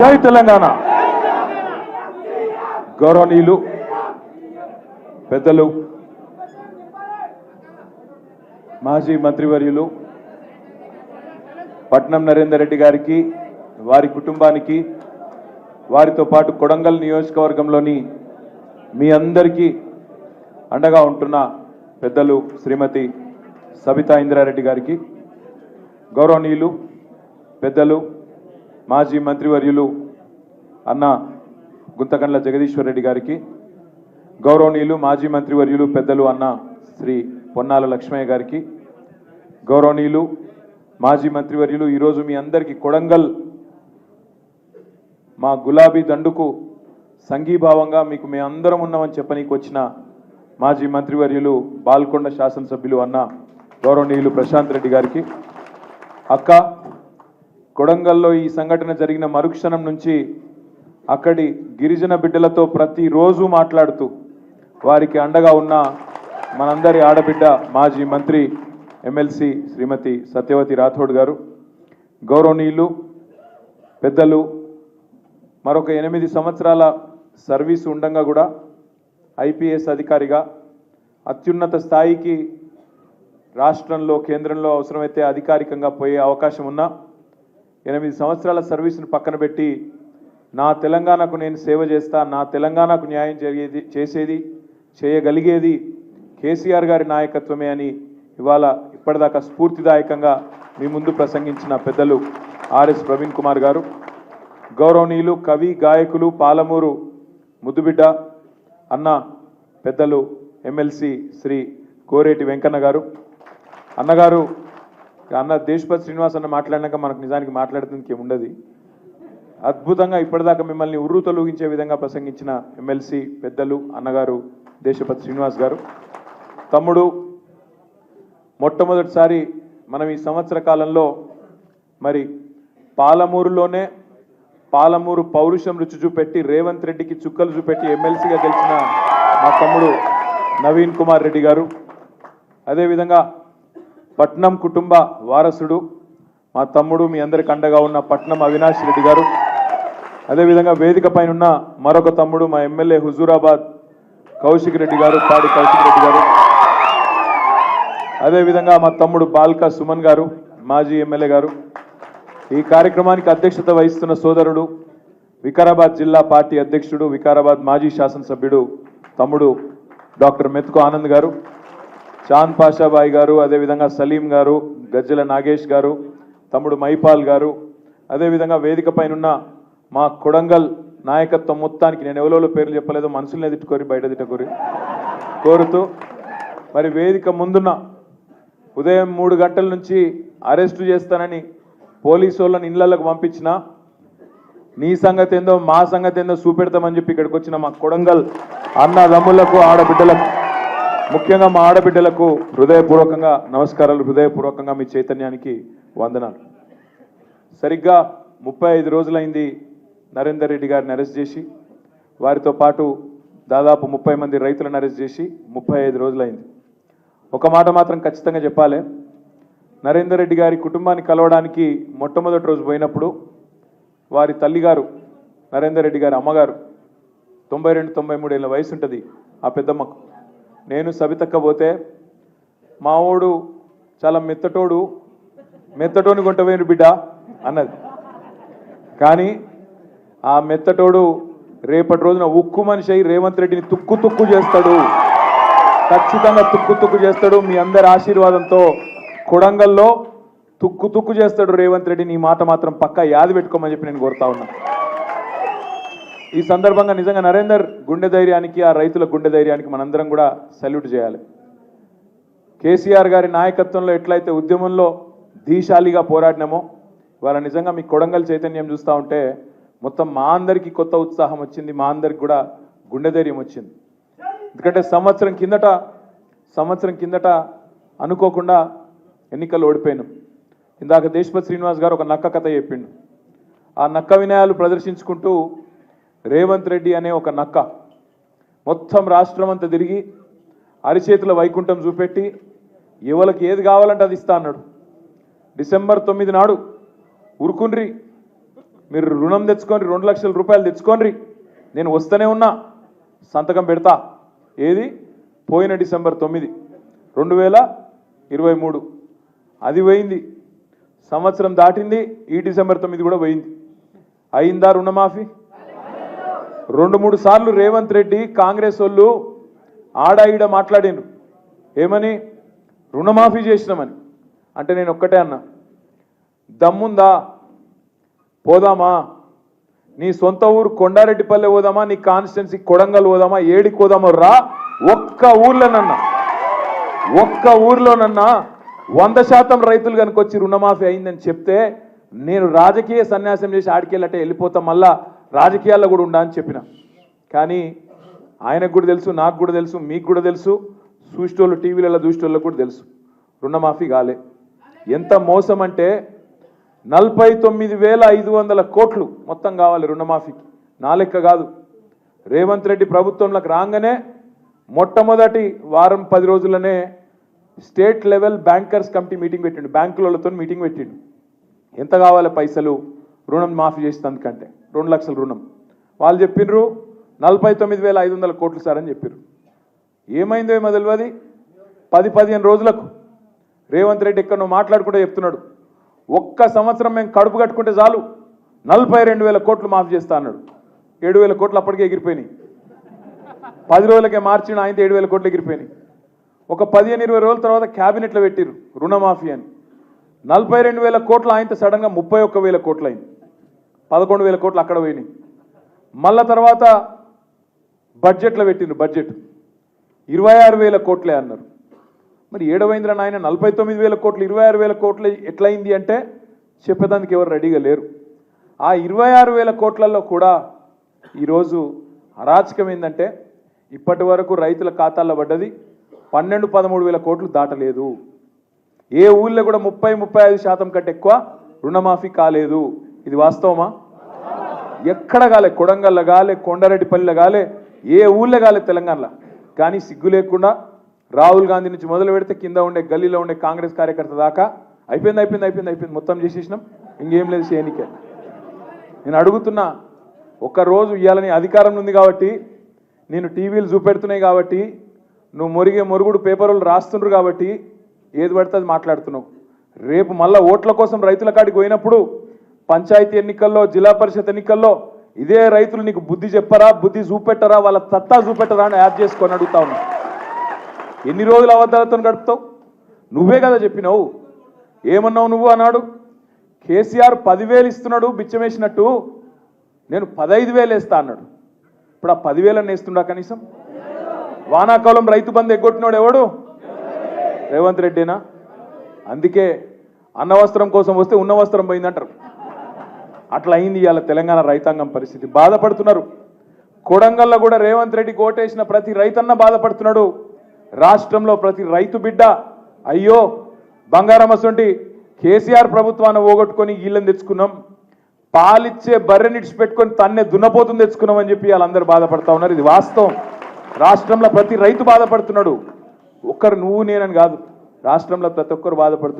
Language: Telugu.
జై తెలంగాణ. గౌరవనీయులు పెద్దలు మాజీ మంత్రివర్యులు పట్నం నరేందర్ రెడ్డి గారికి, వారి కుటుంబానికి, వారితో పాటు కొడంగల్ నియోజకవర్గంలోని మీ అందరికీ అండగా ఉంటున్న పెద్దలు శ్రీమతి సబితా ఇంద్రారెడ్డి గారికి, గౌరవనీయులు పెద్దలు మాజీ మంత్రివర్యులు అన్న గుంతకండ్ల జగదీశ్వర్ రెడ్డి గారికి, గౌరవనీయులు మాజీ మంత్రివర్యులు పెద్దలు అన్న శ్రీ పొన్నాల లక్ష్మయ్య గారికి, గౌరవనీయులు మాజీ మంత్రివర్యులు ఈరోజు మీ అందరికీ కొడంగల్ మా గులాబీ దండుకు సంఘీభావంగా మీకు మేము అందరం ఉన్నామని చెప్పనీకి వచ్చిన మాజీ మంత్రివర్యులు బాల్కొండ శాసనసభ్యులు అన్న గౌరవనీయులు ప్రశాంత్ రెడ్డి గారికి, అక్క కొడంగల్లో ఈ సంఘటన జరిగిన మరుక్షణం నుంచి అక్కడి గిరిజన బిడ్డలతో ప్రతిరోజు మాట్లాడుతూ వారికి అండగా ఉన్న మనందరి ఆడబిడ్డ మాజీ మంత్రి ఎమ్మెల్సీ శ్రీమతి సత్యవతి రాథోడ్ గారు, గౌరవనీయులు పెద్దలు మరొక 8 సంవత్సరాల సర్వీసు ఉండగా కూడా ఐపీఎస్ అధికారిగా అత్యున్నత స్థాయికి రాష్ట్రంలో కేంద్రంలో అవసరమైతే అధికారికంగా పోయే అవకాశం ఉన్నా 8 సంవత్సరాల సర్వీసును పక్కన పెట్టి నా తెలంగాణకు నేను సేవ చేస్తా, నా తెలంగాణకు న్యాయం చేసేది చేయగలిగేది కేసీఆర్ గారి నాయకత్వమే అని ఇవాళ ఇప్పటిదాకా స్ఫూర్తిదాయకంగా మీ ముందు ప్రసంగించిన పెద్దలు ఆర్ఎస్ ప్రవీణ్ కుమార్ గారు, గౌరవనీయులు కవి గాయకులు పాలమూరు ముద్దుబిడ్డ అన్న పెద్దలు ఎమ్మెల్సీ శ్రీ కోరేటి వెంకన్న గారు, అన్నగారు అన్న దేశపతి శ్రీనివాస్ అన్న మాట్లాడినాక మనకు నిజానికి మాట్లాడుతుందికి ఏముండదు. అద్భుతంగా ఇప్పటిదాకా మిమ్మల్ని ఉర్రు తొలగించే విధంగా ప్రసంగించిన ఎమ్మెల్సీ పెద్దలు అన్నగారు దేశపతి శ్రీనివాస్ గారు, తమ్ముడు మొట్టమొదటిసారి మనం ఈ సంవత్సర కాలంలో మరి పాలమూరులోనే పాలమూరు పౌరుషం రుచి చూపెట్టి రేవంత్ రెడ్డికి చుక్కలు చూపెట్టి ఎమ్మెల్సీగా గెలిచిన మా తమ్ముడు నవీన్ కుమార్ రెడ్డి గారు, అదేవిధంగా పట్నం కుటుంబ వారసుడు మా తమ్ముడు మీ అందరికి అండగా ఉన్న పట్నం అవినాష్ రెడ్డి గారు, అదేవిధంగా వేదిక పైన ఉన్న మరొక తమ్ముడు మా ఎమ్మెల్యే హుజూరాబాద్ కౌశిక్ రెడ్డి గారు, పాడి కౌశిక్ రెడ్డి గారు, అదేవిధంగా మా తమ్ముడు బాల్కా సుమన్ గారు మాజీ ఎమ్మెల్యే గారు, ఈ కార్యక్రమానికి అధ్యక్షత వహిస్తున్న సోదరుడు వికారాబాద్ జిల్లా పార్టీ అధ్యక్షుడు వికారాబాద్ మాజీ శాసనసభ్యుడు తమ్ముడు డాక్టర్ మెతుకు ఆనంద్ గారు, చాంద్ పాషాబాయి గారు, అదేవిధంగా సలీం గారు, గజ్జల నాగేష్ గారు, తమ్ముడు మైపాల్ గారు, అదేవిధంగా వేదిక పైన మా కొడంగల్ నాయకత్వం మొత్తానికి నేను ఎవరో పేర్లు చెప్పలేదు, మనసులనే తిట్టుకోరి బయట తిట్టుకోరి కోరుతూ మరి వేదిక ముందున్న ఉదయం 3 గంటల నుంచి అరెస్టు చేస్తానని పోలీసు వాళ్ళని ఇళ్లకు పంపించిన నీ సంగతి ఏందో మా సంగతి ఏందో చూపెడతామని చెప్పి ఇక్కడికి వచ్చిన మా కొడంగల్ అన్నదమ్ములకు ఆడబిడ్డలకు, ముఖ్యంగా మా ఆడబిడ్డలకు హృదయపూర్వకంగా నమస్కారాలు, హృదయపూర్వకంగా మీ చైతన్యానికి వందనాలు. సరిగ్గా 35 రోజులైంది నరేందర్ రెడ్డి గారిని అరెస్ట్ చేసి, వారితో పాటు దాదాపు 30 మంది రైతులను అరెస్ట్ చేసి 35 రోజులైంది. ఒక మాట మాత్రం ఖచ్చితంగా చెప్పాలి, నరేందర్ రెడ్డి గారి కుటుంబాన్ని కలవడానికి మొట్టమొదటి రోజు పోయినప్పుడు వారి తల్లిగారు నరేందర్ రెడ్డి గారి అమ్మగారు 92-93 ఏళ్ళ వయసు ఉంటుంది ఆ పెద్దమ్మకు, నేను సబితక్క పోతే మావోడు చాలా మెత్తటోని కొంటవేను బిడ్డ అన్నది. కానీ ఆ మెత్తటోడు రేపటి రోజున ఉక్కు మనిషి అయి రేవంత్ రెడ్డిని తుక్కు చేస్తాడు, ఖచ్చితంగా తుక్కు చేస్తాడు. మీ అందరి ఆశీర్వాదంతో కొడంగల్లో తుక్కు చేస్తాడు రేవంత్ రెడ్డిని. ఈ మాట మాత్రం పక్కా యాది పెట్టుకోమని చెప్పి నేను కోరుతా ఉన్నా. ఈ సందర్భంగా నిజంగా నరేందర్ గుండె ధైర్యానికి, ఆ రైతుల గుండె ధైర్యానికి మనందరం కూడా సల్యూట్ చేయాలి. కేసీఆర్ గారి నాయకత్వంలో ఎట్లయితే ఉద్యమంలో ధీశాలిగా పోరాడినామో ఇవాళ నిజంగా మీ కొడంగల్ చైతన్యం చూస్తూ ఉంటే మొత్తం మా అందరికీ కొత్త ఉత్సాహం వచ్చింది, మా అందరికి కూడా గుండె ధైర్యం వచ్చింది. ఎందుకంటే సంవత్సరం కిందట అనుకోకుండా ఎన్నికలు ఓడిపోయినాం. ఇందాక దేశపతి శ్రీనివాస్ గారు ఒక నక్క కథ చెప్పిండు. ఆ నక్క వినయాలు ప్రదర్శించుకుంటూ రేవంత్ రెడ్డి అనే ఒక నక్క మొత్తం రాష్ట్రం అంతా తిరిగి అరిచేతుల వైకుంఠం చూపెట్టి ఎవరికి ఏది కావాలంటే అది ఇస్తా అన్నాడు. డిసెంబర్ 9 నాడు ఉరుకుండ్రి మీరు రుణం తెచ్చుకొని 2 లక్షల రూపాయలు తెచ్చుకోండి, నేను వస్తూనే ఉన్నా, సంతకం పెడతా. ఏది పోయిన డిసెంబర్ 9, 2023 అది పోయింది. సంవత్సరం దాటింది, ఈ డిసెంబర్ 9 కూడా పోయింది. అయిందా రుణమాఫీ? 2-3 సార్లు రేవంత్ రెడ్డి కాంగ్రెస్ వాళ్ళు ఆడాయిడ మాట్లాడిండ్రు. ఏమని? రుణమాఫీ చేసినామని. అంటే నేను ఒక్కటే అన్నా, దమ్ముందా? పోదామా? నీ సొంత ఊరు కొండారెడ్డిపల్లె పోదామా, నీ కాన్స్టిట్యున్సీ కొడంగల్ పోదామా, ఏడికి పోదామో రా. ఒక్క ఊర్లోనన్నా 100% రైతులు కనుకొచ్చి రుణమాఫీ అయిందని చెప్తే నేను రాజకీయ సన్యాసం చేసి ఆడికెళ్ళటే వెళ్ళిపోతాం, మళ్ళా రాజకీయాల్లో కూడా ఉండా అని చెప్పిన. కానీ ఆయనకు కూడా తెలుసు, నాకు కూడా తెలుసు, మీకు కూడా తెలుసు, చూసేటోళ్ళు టీవీలలో చూసేటోళ్ళకు కూడా తెలుసు, రుణమాఫీ కాలే. ఎంత మోసం అంటే 49,500 కోట్లు మొత్తం కావాలి రుణమాఫీకి. నా లెక్క కాదు. రేవంత్ రెడ్డి ప్రభుత్వంలోకి రాగానే మొట్టమొదటి వారం 10 రోజుల్లోనే state level bankers committee meeting పెట్టిండు, బ్యాంకులతో మీటింగ్ పెట్టిండు. ఎంత కావాలి పైసలు రుణం మాఫీ చేసినందుకంటే? 2 లక్షల రుణం. వాళ్ళు చెప్పినారు 49,500 కోట్లు సార్ అని చెప్పారు. ఏమైందో ఏమో తెలియదు. 10-15 రోజులకు రేవంత్ రెడ్డి ఎక్కడో మాట్లాడుకుంటూ చెప్తున్నాడు, ఒక్క సంవత్సరం మేము కడుపు కట్టుకుంటే చాలు 42,000 కోట్లు మాఫీ చేస్తా అన్నాడు. 7,000 కోట్లు అప్పటికే ఎగిరిపోయినాయి. 10 రోజులకే మార్చిన ఆయన 7,000 కోట్లు ఎగిరిపోయినాయి. ఒక 15-20 రోజుల తర్వాత క్యాబినెట్లో పెట్టిరు రుణమాఫీ అని. 42,000 కోట్లు ఆయనతో సడన్గా 31,000 కోట్లు అయింది. 11,000 కోట్లు అక్కడ పోయినాయి. మళ్ళా తర్వాత బడ్జెట్లో పెట్టిండ్రు, బడ్జెట్ 26,000 కోట్లే అన్నారు. మరి ఏడవైంద్ర నాయన 49,000 కోట్లు 26,000 కోట్లు ఎట్లయింది అంటే చెప్పేదానికి ఎవరు రెడీగా లేరు. ఆ 26,000 కోట్లలో కూడా ఈరోజు అరాచకం ఏంటంటే ఇప్పటి వరకు రైతుల ఖాతాల్లో పడ్డది 12-13,000 కోట్లు దాటలేదు. ఏ ఊళ్ళో కూడా 30-35% కంటే ఎక్కువ రుణమాఫీ కాలేదు. ఇది వాస్తవమా? ఎక్కడ కాలే, కొడంగల్లో కాలే, కొండారెడ్డిపల్లిలో కాలే, ఏ ఊళ్ళో కాలే తెలంగాణలో. కానీ సిగ్గు లేకుండా రాహుల్ గాంధీ నుంచి మొదలు పెడితే కింద ఉండే గల్లీలో ఉండే కాంగ్రెస్ కార్యకర్త దాకా అయిపోయింది మొత్తం చేసేసినాం, ఇంకేం లేదు చేయనికే. నేను అడుగుతున్నా, ఒక్కరోజు ఇవ్వాలని అధికారం ఉంది కాబట్టి, నేను టీవీలు చూపెడుతున్నాయి కాబట్టి, నువ్వు మొరుగుడు పేపర్లు రాస్తుండ్రు కాబట్టి ఏది పడితే అది మాట్లాడుతున్నావు. రేపు మళ్ళీ ఓట్ల కోసం రైతుల కాడికి పోయినప్పుడు పంచాయతీ ఎన్నికల్లో, జిల్లా పరిషత్ ఎన్నికల్లో ఇదే రైతులు నీకు బుద్ధి చెప్పరా, బుద్ధి చూపెట్టరా, వాళ్ళ సత్తా చూపెట్టరా అని యాడ్ చేసుకొని అడుగుతా ఉన్నా. ఎన్ని రోజులు అబద్ధాలతో గడుపుతావు? నువ్వే కదా చెప్పినావు. ఏమన్నావు నువ్వు? అన్నాడు కేసీఆర్ 10,000 ఇస్తున్నాడు బిచ్చమేసినట్టు, నేను 15,000 వేస్తా అన్నాడు. ఇప్పుడు ఆ 10,000 వేస్తుండా కనీసం? వానాకాలం రైతు బంధు ఎగ్గొట్టినాడు ఎవడు? రేవంత్ రెడ్డినా? అందుకే అన్న వస్త్రం కోసం వస్తే ఉన్న వస్త్రం పోయిందంటారు. అట్లా అయింది ఇవాళ తెలంగాణ రైతాంగం పరిస్థితి. బాధపడుతున్నారు. కొడంగల్లో కూడా రేవంత్ రెడ్డి కోటేసిన ప్రతి రైతన్న బాధపడుతున్నాడు. రాష్ట్రంలో ప్రతి రైతు బిడ్డ అయ్యో బంగారం అసొంటి కేసీఆర్ ప్రభుత్వాన్ని పోగొట్టుకొని వీళ్ళని తెచ్చుకున్నాం, పాలిచ్చే బర్రెనిడ్స్ పెట్టుకొని తన్నే దున్నపోతుని తెచ్చుకున్నాం అని చెప్పి వాళ్ళందరూ బాధపడతా ఉన్నారు. ఇది వాస్తవం. రాష్ట్రంలో ప్రతి రైతు బాధపడుతున్నాడు. ఒక్కరు నువ్వు నేనని కాదు, రాష్ట్రంలో ప్రతి ఒక్కరు బాధపడుతున్నారు.